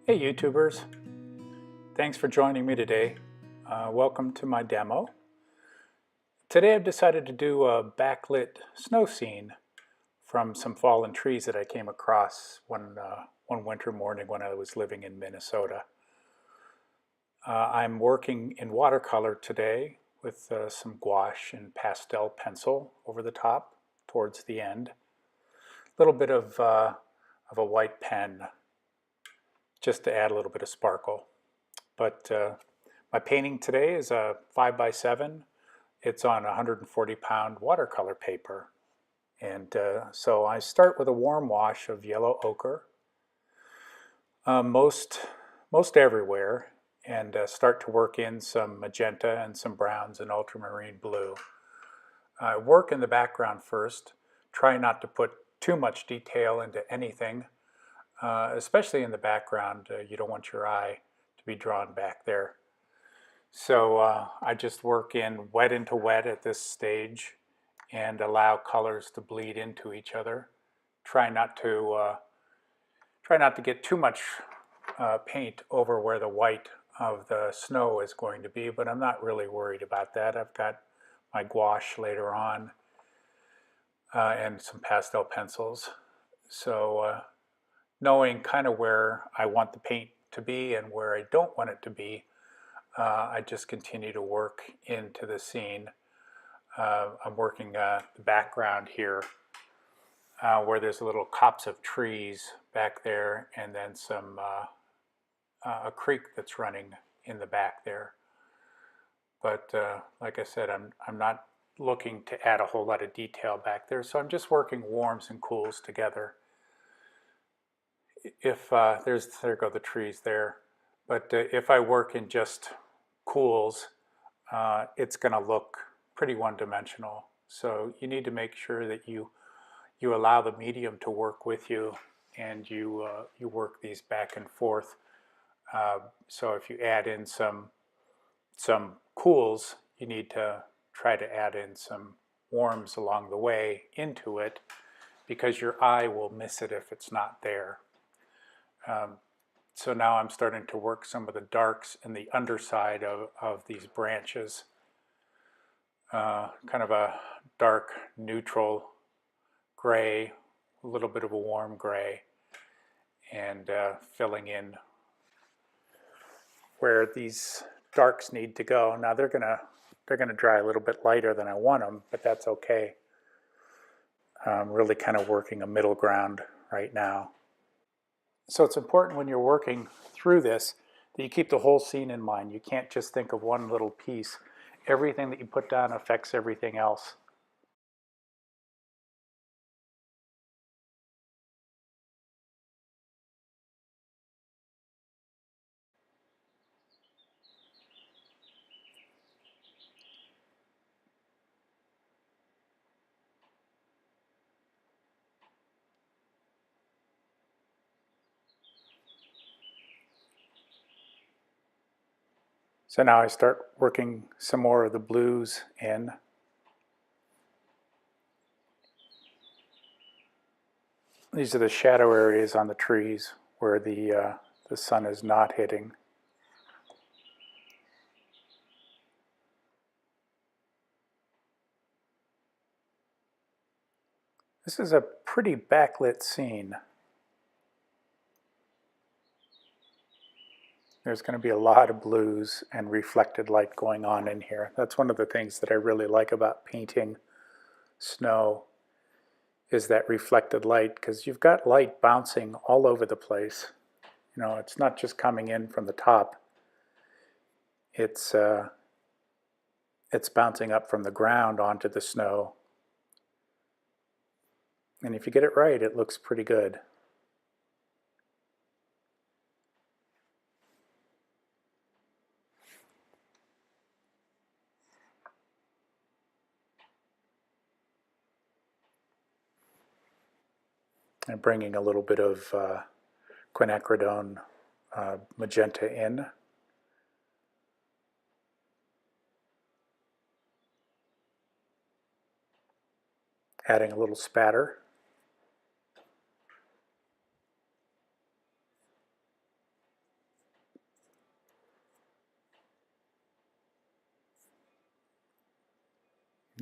Hey YouTubers, thanks for joining me today. Welcome to my demo. Today I've decided to do a backlit snow scene from some fallen trees that I came across one winter morning when I was living in Minnesota. I'm working in watercolor today with some gouache and pastel pencil over the top towards the end. A little bit of a white pen just to add a little bit of sparkle. But my painting today is a 5x7. It's on 140-pound watercolor paper. And so I start with a warm wash of yellow ochre, most everywhere, and start to work in some magenta and some browns and ultramarine blue. I work in the background first, try not to put too much detail into anything, especially in the background. You don't want your eye to be drawn back there. So I just work in wet into wet at this stage and allow colors to bleed into each other. Try not to get too much paint over where the white of the snow is going to be, but I'm not really worried about that. I've got my gouache later on and some pastel pencils. So knowing kind of where I want the paint to be and where I don't want it to be, I just continue to work into the scene. I'm working the background here where there's a little copse of trees back there and then some a creek that's running in the back there. But like I said, I'm not looking to add a whole lot of detail back there, so I'm just working warms and cools together. If there go the trees there. But if I work in just cools, it's going to look pretty one-dimensional. So you need to make sure that you allow the medium to work with you, and you work these back and forth. So if you add in some cools, you need to try to add in some warms along the way into it, because your eye will miss it if it's not there. So now I'm starting to work some of the darks in the underside of these branches. Kind of a dark neutral gray, a little bit of a warm gray, and filling in where these darks need to go. Now they're gonna dry a little bit lighter than I want them, but that's okay. I'm really kind of working a middle ground right now. So it's important when you're working through this that you keep the whole scene in mind. You can't just think of one little piece. Everything that you put down affects everything else. So now I start working some more of the blues in. These are the shadow areas on the trees where the sun is not hitting. This is a pretty backlit scene. There's going to be a lot of blues and reflected light going on in here. That's one of the things that I really like about painting snow, is that reflected light, because you've got light bouncing all over the place. You know, it's not just coming in from the top. It's bouncing up from the ground onto the snow. And if you get it right, it looks pretty good. And bringing a little bit of quinacridone magenta in. Adding a little spatter.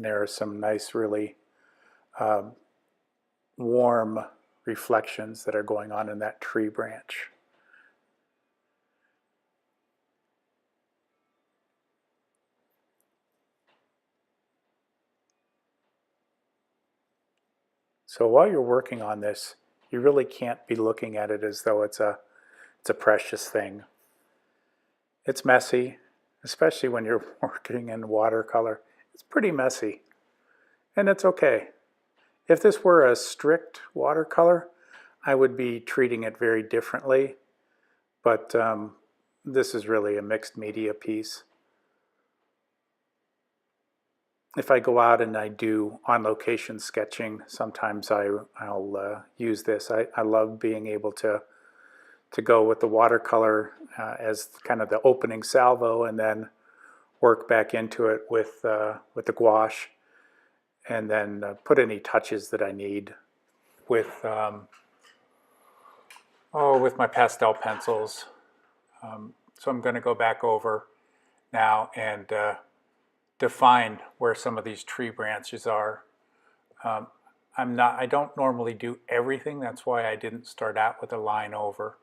And there are some nice, really warm reflections that are going on in that tree branch. So while you're working on this, you really can't be looking at it as though it's a precious thing. It's messy, especially when you're working in watercolor. It's pretty messy, and it's okay. If this were a strict watercolor, I would be treating it very differently, but this is really a mixed media piece. If I go out and I do on-location sketching, sometimes I'll use this. I love being able to go with the watercolor as kind of the opening salvo, and then work back into it with the gouache, and then put any touches that I need with with my pastel pencils. So I'm going to go back over now and define where some of these tree branches are. I don't normally do everything. That's why I didn't start out with a line over.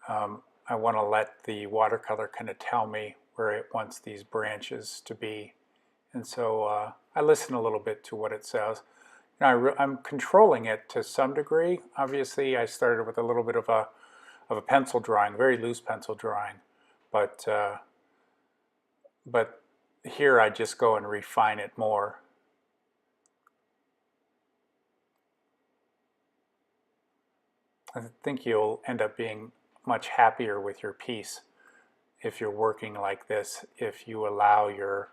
I want to let the watercolor kind of tell me where it wants these branches to be. And so I listen a little bit to what it says. Now I'm controlling it to some degree. Obviously, I started with a little bit of a pencil drawing, very loose pencil drawing, but here I just go and refine it more. I think you'll end up being much happier with your piece if you're working like this, if you allow your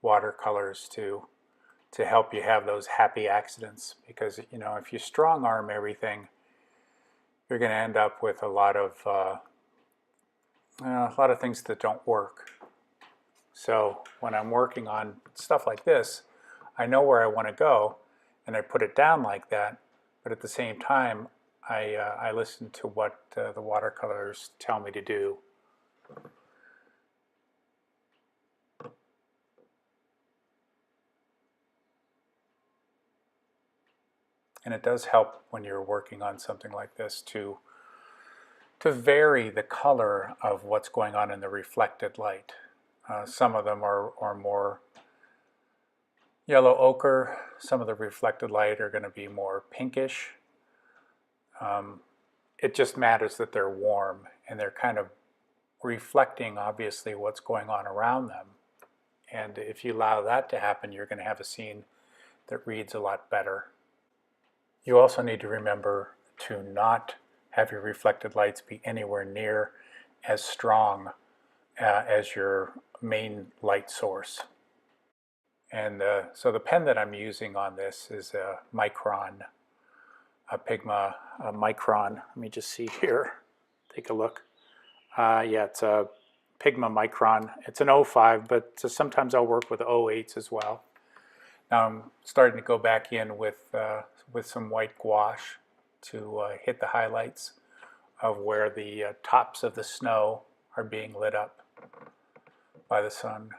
watercolors to help you have those happy accidents. Because, you know, if you strong arm everything, you're going to end up with a lot of things that don't work. So when I'm working on stuff like this, I know where I want to go, and I put it down like that. But at the same time, I listen to what the watercolors tell me to do. And it does help when you're working on something like this to vary the color of what's going on in the reflected light. Some of them are more yellow ochre. Some of the reflected light are going to be more pinkish. It just matters that they're warm and they're kind of reflecting, obviously, what's going on around them. And if you allow that to happen, you're going to have a scene that reads a lot better. You also need to remember to not have your reflected lights be anywhere near as strong as your main light source. And so the pen that I'm using on this is a Micron, a Pigma Micron. Let me just see here. Take a look. Yeah, it's a Pigma Micron. It's an 05, but sometimes I'll work with 08s as well. Now I'm starting to go back in with some white gouache to hit the highlights of where the tops of the snow are being lit up by the sun.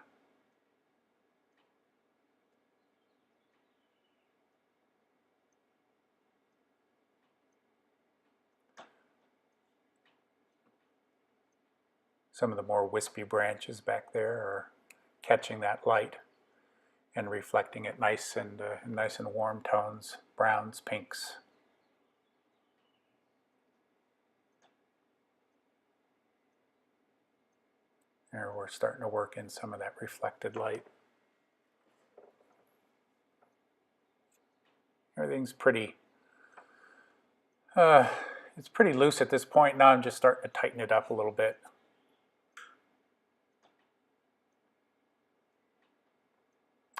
Some of the more wispy branches back there are catching that light and reflecting it nice and warm tones, browns, pinks. There we're starting to work in some of that reflected light. Everything's pretty, it's pretty loose at this point. Now I'm just starting to tighten it up a little bit.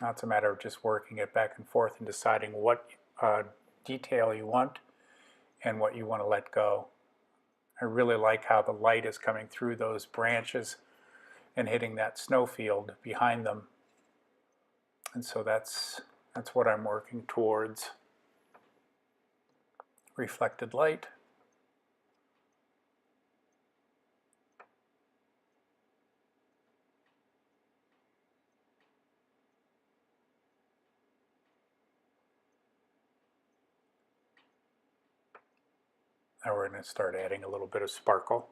Now it's a matter of just working it back and forth and deciding what detail you want and what you want to let go. I really like how the light is coming through those branches and hitting that snowfield behind them. And so that's what I'm working towards. Reflected light. Now we're going to start adding a little bit of sparkle.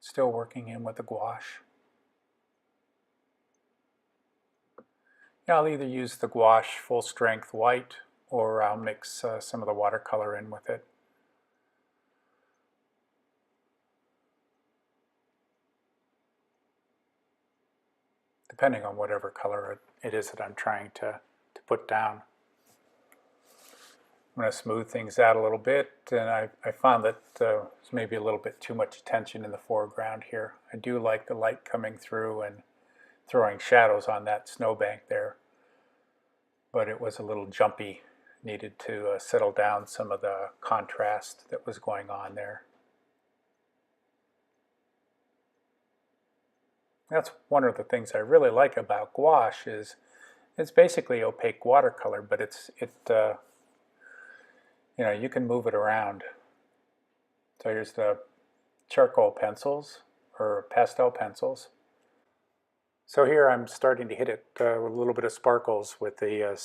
Still working in with the gouache. Yeah, I'll either use the gouache full strength white, or I'll mix some of the watercolor in with it. Depending on whatever color it is that I'm trying to put down. I'm going to smooth things out a little bit, and I found that there's maybe a little bit too much attention in the foreground here. I do like the light coming through and throwing shadows on that snowbank there, but it was a little jumpy. Needed to settle down some of the contrast that was going on there. That's one of the things I really like about gouache is it's basically opaque watercolor, but you can move it around. So here's the charcoal pencils or pastel pencils. So here I'm starting to hit it with a little bit of sparkles with the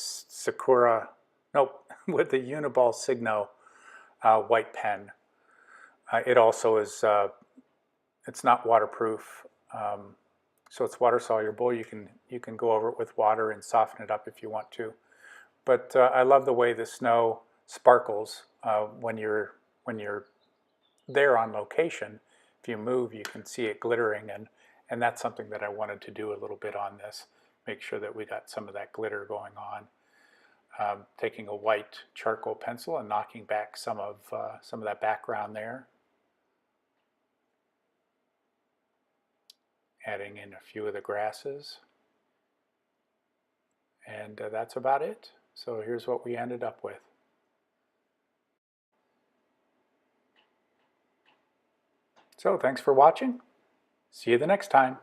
with the Uniball Signo white pen. It also is, it's not waterproof, so it's water soluble. You can go over it with water and soften it up if you want to. But I love the way the snow sparkles when you're there on location. If you move, you can see it glittering, and that's something that I wanted to do a little bit on this. Make sure that we got some of that glitter going on. Taking a white charcoal pencil and knocking back some of that background there. Adding in a few of the grasses. And that's about it. So here's what we ended up with. So thanks for watching. See you the next time.